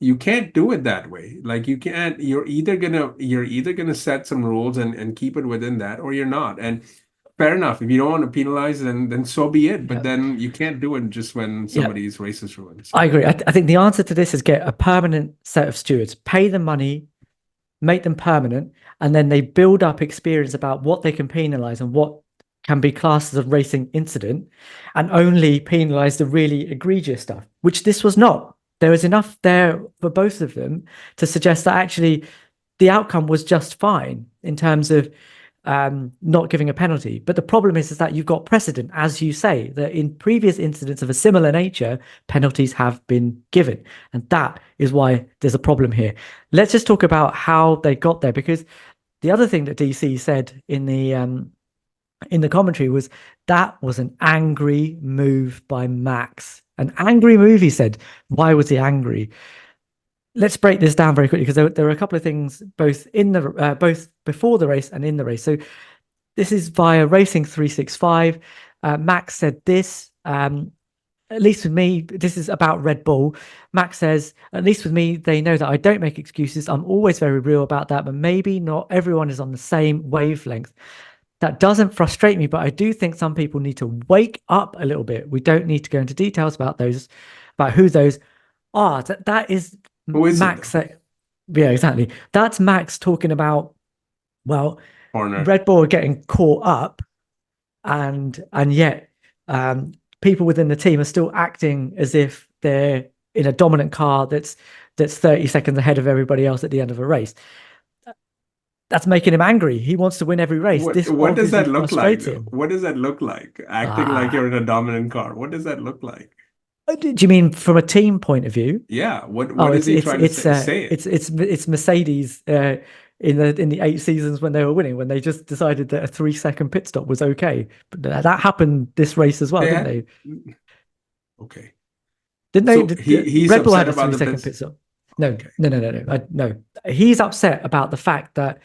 Speaker 2: You can't do it that way. Like you can't. You're either gonna set some rules and keep it within that, or you're not. And fair enough. If you don't want to penalize, then so be it. But then you can't do it just when somebody's race is ruined. So.
Speaker 1: I agree. I think the answer to this is get a permanent set of stewards, pay them money, make them permanent, and then they build up experience about what they can penalize and what can be classed as a racing incident, and only penalize the really egregious stuff, which this was not. There was enough there for both of them to suggest that actually the outcome was just fine in terms of not giving a penalty. But the problem is that you've got precedent, as you say, that in previous incidents of a similar nature, penalties have been given. And that is why there's a problem here. Let's just talk about how they got there, because the other thing that DC said in the commentary was that was an angry move by Max. An angry move, he said. Why was he angry? Let's break this down very quickly, because there are a couple of things both both before the race and in the race. So this is via Racing 365. Max said this, at least with me, this is about Red Bull. Max says, at least with me, they know that I don't make excuses. I'm always very real about that, but maybe not everyone is on the same wavelength. That doesn't frustrate me, but I do think some people need to wake up a little bit. We don't need to go into details about who those are. That is Max. Yeah, exactly. That's Max talking about, well, Red Bull are getting caught up, and yet people within the team are still acting as if they're in a dominant car that's 30 seconds ahead of everybody else at the end of a race. That's making him angry. He wants to win every race.
Speaker 2: What does that look like? What does that look like? Acting like you're in a dominant car. What does that look like?
Speaker 1: Do you mean from a team point of view?
Speaker 2: Yeah. What is he trying to say?
Speaker 1: It's Mercedes in the 8 seasons when they were winning, when they just decided that a 3-second pit stop was okay. But that happened this race as well, didn't they?
Speaker 2: Okay.
Speaker 1: Didn't they? Red Bull had a 3-second pit stop. No, okay. No. He's upset about the fact that,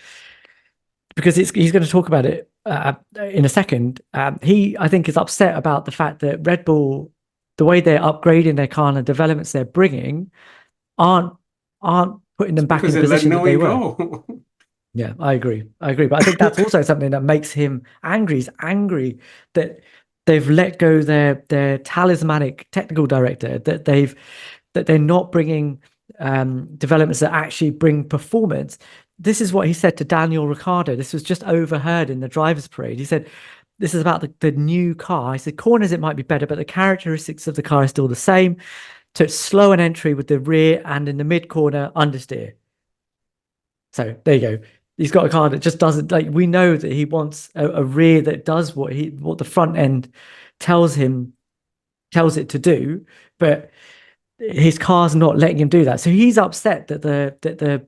Speaker 1: because he's going to talk about it in a second. I think is upset about the fact that Red Bull, the way they're upgrading their car and the developments they're bringing, aren't putting them back in the position that they were. Yeah, I agree. But I think that's also something that makes him angry. He's angry that they've let go their talismanic technical director, that they're not bringing developments that actually bring performance. This is what he said to Daniel Ricciardo. This was just overheard in the drivers' parade. He said, this is about the new car. He said corners it might be better, but the characteristics of the car are still the same. So it's slow in entry with the rear and in the mid corner understeer. So there you go. He's got a car that just doesn't like. We know that he wants a rear that does what the front end tells it to do, but his car's not letting him do that. So he's upset that the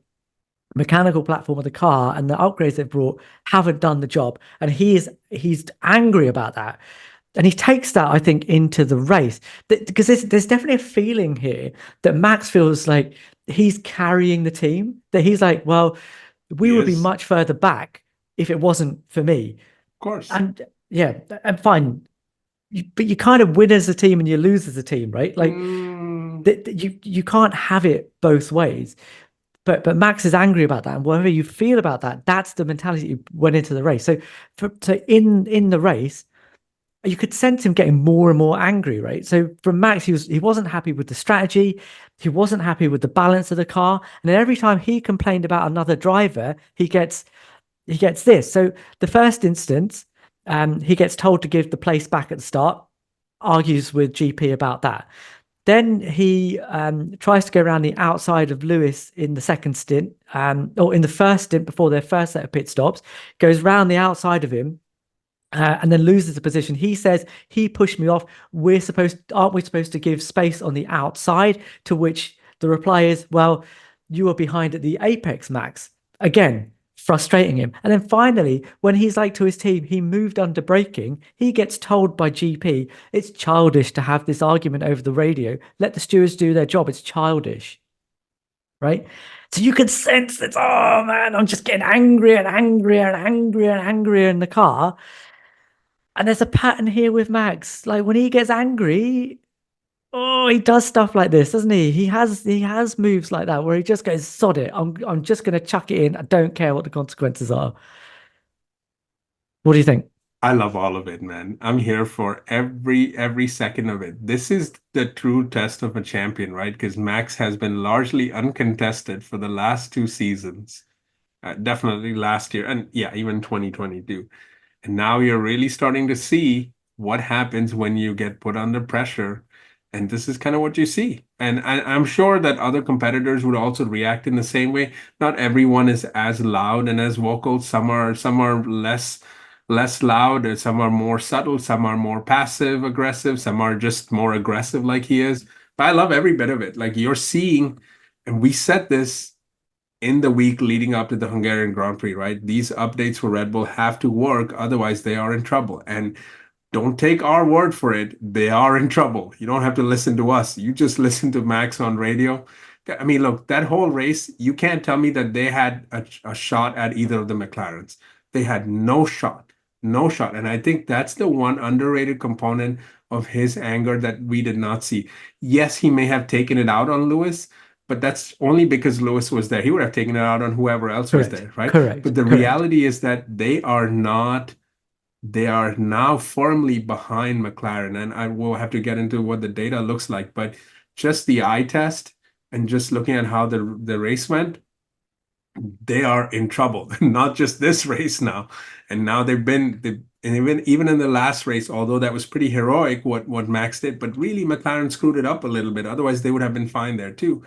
Speaker 1: mechanical platform of the car and the upgrades they've brought haven't done the job, and he's angry about that. And he takes that, I think, into the race because there's definitely a feeling here that Max feels like he's carrying the team. That he's like, well, we would be
Speaker 2: Yes,
Speaker 1: much further back if it wasn't for me.
Speaker 2: of course.
Speaker 1: And yeah, and fine, but you kind of win as a team and you lose as a team, right? Like
Speaker 2: Mm,
Speaker 1: you can't have it both ways. But Max is angry about that, and whatever you feel about that, that's the mentality you went into the race. So in the race, you could sense him getting more and more angry, right? So from Max, he wasn't happy with the strategy, he wasn't happy with the balance of the car, and then every time he complained about another driver, he gets this. So the first instance, he gets told to give the place back at the start, argues with GP about that. Then he tries to go around the outside of Lewis in the second stint, or in the first stint before their first set of pit stops, goes round the outside of him, and then loses the position. He says he pushed me off. Aren't we supposed to give space on the outside? To which the reply is, well, you were behind at the apex, Max. Again, frustrating him. And then finally, when he's like to his team, he moved under braking. He gets told by GP, it's childish to have this argument over the radio. Let the stewards do their job. It's childish, right? So you can sense that, oh man, I'm just getting angrier and angrier and angrier and angrier in the car. And there's a pattern here with Max. Like when he gets angry, oh, he does stuff like this, doesn't he? He has moves like that where he just goes, sod it. I'm just gonna chuck it in. I don't care what the consequences are. What do you think?
Speaker 2: I love all of it, man. I'm here for every second of it. This is the true test of a champion, right? Because Max has been largely uncontested for the last two seasons. Definitely last year, and yeah, even 2022. And now you're really starting to see what happens when you get put under pressure. And this is kind of what you see. And I'm sure that other competitors would also react in the same way. Not everyone is as loud and as vocal. Some are less loud, and some are more subtle, some are more passive aggressive, some are just more aggressive like he is. But I love every bit of it. Like you're seeing, and we said this in the week leading up to the Hungarian Grand Prix, right? These updates for Red Bull have to work, otherwise they are in trouble. And don't take our word for it. They are in trouble. You don't have to listen to us. You just listen to Max on radio. I mean, look, that whole race, you can't tell me that they had a shot at either of the McLarens. They had no shot, no shot. And I think that's the one underrated component of his anger that we did not see. Yes, he may have taken it out on Lewis, but that's only because Lewis was there. He would have taken it out on whoever else was
Speaker 1: Correct.
Speaker 2: there, right?
Speaker 1: Correct.
Speaker 2: But the
Speaker 1: Correct.
Speaker 2: reality is that they are now firmly behind McLaren. And I will have to get into what the data looks like, but just the eye test and just looking at how the race went, they are in trouble. Not just this race now. And now and even in the last race, although that was pretty heroic what Max did, but really McLaren screwed it up a little bit. Otherwise, they would have been fine there too.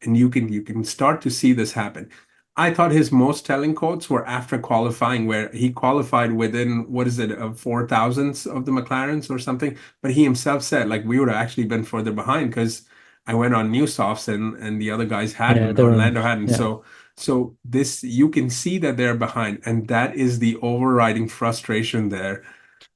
Speaker 2: And you can start to see this happen. I thought his most telling quotes were after qualifying, where he qualified within, what is it, 4 thousandths of the McLarens or something. But he himself said, like, we would have actually been further behind because I went on new softs and the other guys
Speaker 1: Yeah,
Speaker 2: hadn't,
Speaker 1: they're
Speaker 2: or
Speaker 1: on.
Speaker 2: Lando hadn't.
Speaker 1: Yeah.
Speaker 2: So this, you can see that they're behind, and that is the overriding frustration there.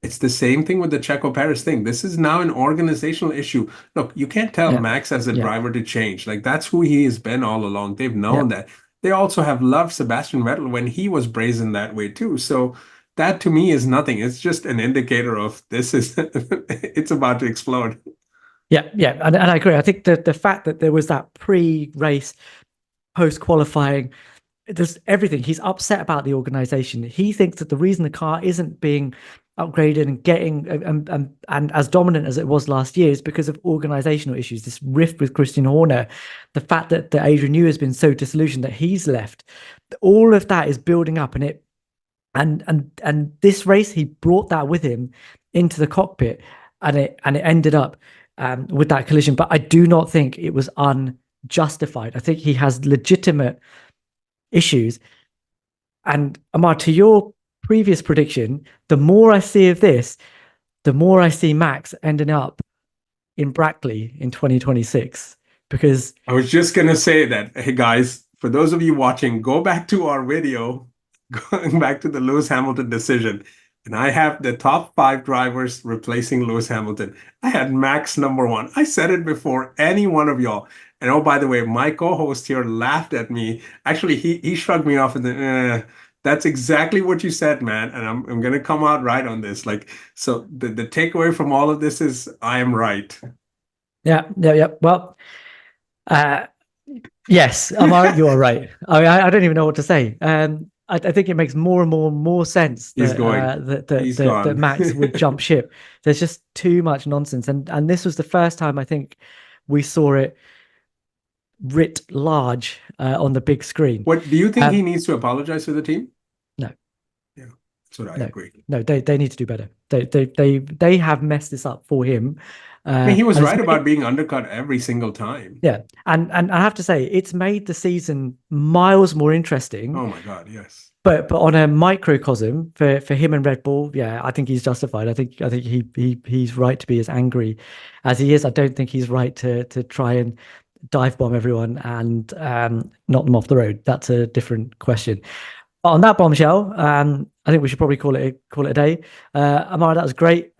Speaker 2: It's the same thing with the Checo Perez thing. This is now an organizational issue. Look, you can't tell
Speaker 1: Yeah.
Speaker 2: Max as a
Speaker 1: Yeah.
Speaker 2: driver to change. Like that's who he has been all along. They've
Speaker 1: Yeah.
Speaker 2: known that. They also have loved Sebastian Vettel when he was brazen that way too. So that to me is nothing. It's just an indicator of this is it's about to explode.
Speaker 1: Yeah. Yeah. And I agree. I think the fact that there was that pre-race, post-qualifying, there's everything. He's upset about the organization. He thinks that the reason the car isn't being upgraded and getting and as dominant as it was last year is because of organizational issues. This rift with Christian Horner, the fact that Adrian Newey has been so disillusioned that he's left, all of that is building up, and And this race, he brought that with him into the cockpit, and it ended up with that collision. But I do not think it was unjustified. I think he has legitimate issues. And Ammar, to your previous prediction, the more I see of this, the more I see Max ending up in Brackley in 2026. Because
Speaker 2: I was just gonna say that, hey guys, for those of you watching, go back to our video, going back to the Lewis Hamilton decision. And I have the top 5 drivers replacing Lewis Hamilton. I had Max number 1. I said it before any one of y'all. And oh, by the way, my co-host here laughed at me. Actually, he shrugged me off and then, that's exactly what you said, man. And I'm gonna come out right on this. Like, so the takeaway from all of this is I am right.
Speaker 1: yeah. Well, yes, Ammar, you are right. I don't even know what to say. I think it makes more and more sense
Speaker 2: He's
Speaker 1: that
Speaker 2: going. He's
Speaker 1: that
Speaker 2: gone.
Speaker 1: Max would jump ship. There's just too much nonsense, and this was the first time I think we saw it writ large on the big screen.
Speaker 2: What do you think he needs to apologize to the team?
Speaker 1: No,
Speaker 2: Yeah, that's what I agree.
Speaker 1: No, they need to do better. They have messed this up for him.
Speaker 2: I mean, he was right about being undercut every single time.
Speaker 1: Yeah, and I have to say, it's made the season miles more interesting.
Speaker 2: Oh my God, yes.
Speaker 1: But on a microcosm for him and Red Bull, yeah, I think he's justified. I think he's right to be as angry as he is. I don't think he's right to try and dive bomb everyone and knock them off the road. That's a different question. But on that bombshell, I think we should probably call it a day. Ammar, that was great.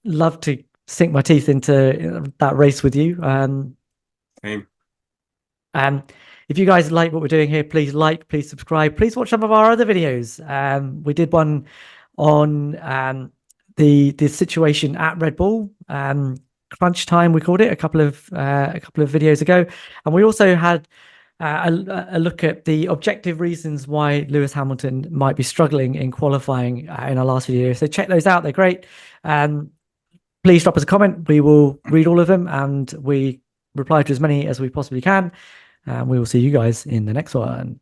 Speaker 1: Love to sink my teeth into that race with you.
Speaker 2: Same.
Speaker 1: If you guys like what we're doing here, please like, please subscribe, please watch some of our other videos. We did one on the situation at Red Bull, crunch time we called it a couple of videos ago, and we also had a look at the objective reasons why Lewis Hamilton might be struggling in qualifying in our last video. So check those out; they're great. Please drop us a comment. We will read all of them and we reply to as many as we possibly can. And we will see you guys in the next one.